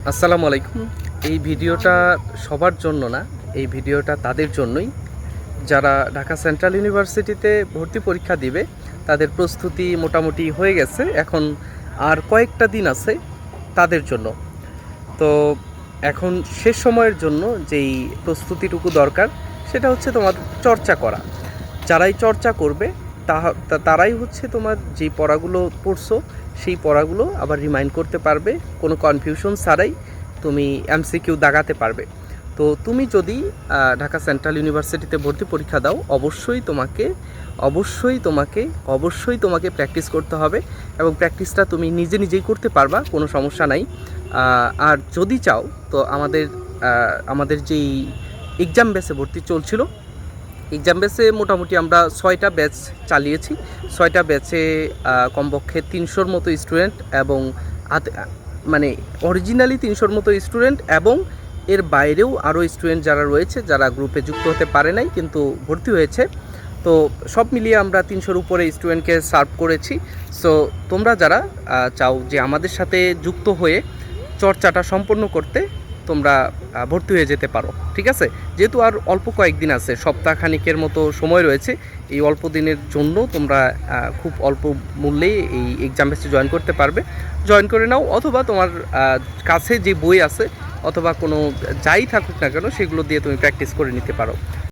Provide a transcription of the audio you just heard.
আসসালামু আলাইকুম। এই ভিডিওটা সবার জন্য না, এই ভিডিওটা তাদের জন্যই যারা ঢাকা সেন্ট্রাল ইউনিভার্সিটিতে ভর্তি পরীক্ষা দিবে। তাদের প্রস্তুতি মোটামুটি হয়ে গেছে, এখন আর কয়েকটা দিন আছে তাদের জন্য। তো এখন শেষ সময়ের জন্য যেই প্রস্তুতিটুকু দরকার সেটা হচ্ছে তোমার চর্চা করা। যারাই চর্চা করবে তারাই হচ্ছে তোমার যেই পড়াগুলো পড়ছো সেই পড়াগুলো আবার রিমাইন্ড করতে পারবে, কোনো কনফিউশন ছাড়াই তুমি এমসিকিউ দাগাতে পারবে। তো তুমি যদি ঢাকা সেন্ট্রাল ইউনিভার্সিটিতে ভর্তি পরীক্ষা দাও, অবশ্যই তোমাকে প্র্যাকটিস করতে হবে, এবং প্র্যাকটিসটা তুমি নিজেই করতে পারবা, কোনো সমস্যা নাই। আর যদি চাও তো আমাদের যেই এক্সাম বেসে ভর্তি চলছিল, এক্সাম বেসে মোটামুটি আমরা 6টা ব্যাচ চালিয়েছি। 6টা ব্যাচে কমপক্ষে 300-র মতো স্টুডেন্ট, এবং মানে অরিজিনালি 300-র মতো স্টুডেন্ট, এবং এর বাইরেও আরও স্টুডেন্ট যারা রয়েছে যারা গ্রুপে যুক্ত হতে পারে নাই কিন্তু ভর্তি হয়েছে। তো সব মিলিয়ে আমরা 300-র উপরে স্টুডেন্টকে সার্ভ করেছি। সো তোমরা যারা চাও যে আমাদের সাথে যুক্ত হয়ে চর্চাটা সম্পন্ন করতে, তোমরা ভর্তি হয়ে যেতে পারো, ঠিক আছে? যেহেতু আর অল্প কয়েকদিন আছে, সপ্তাহখানিকের মতো সময় রয়েছে, এই অল্প দিনের জন্য তোমরা খুব অল্প মূল্যেই এই এক্সাম বেসে জয়েন করে নাও, অথবা তোমার কাছে যে বই আছে অথবা কোনো যাই থাকুক না কেন সেগুলো দিয়ে তুমি প্র্যাকটিস করে নিতে পারো।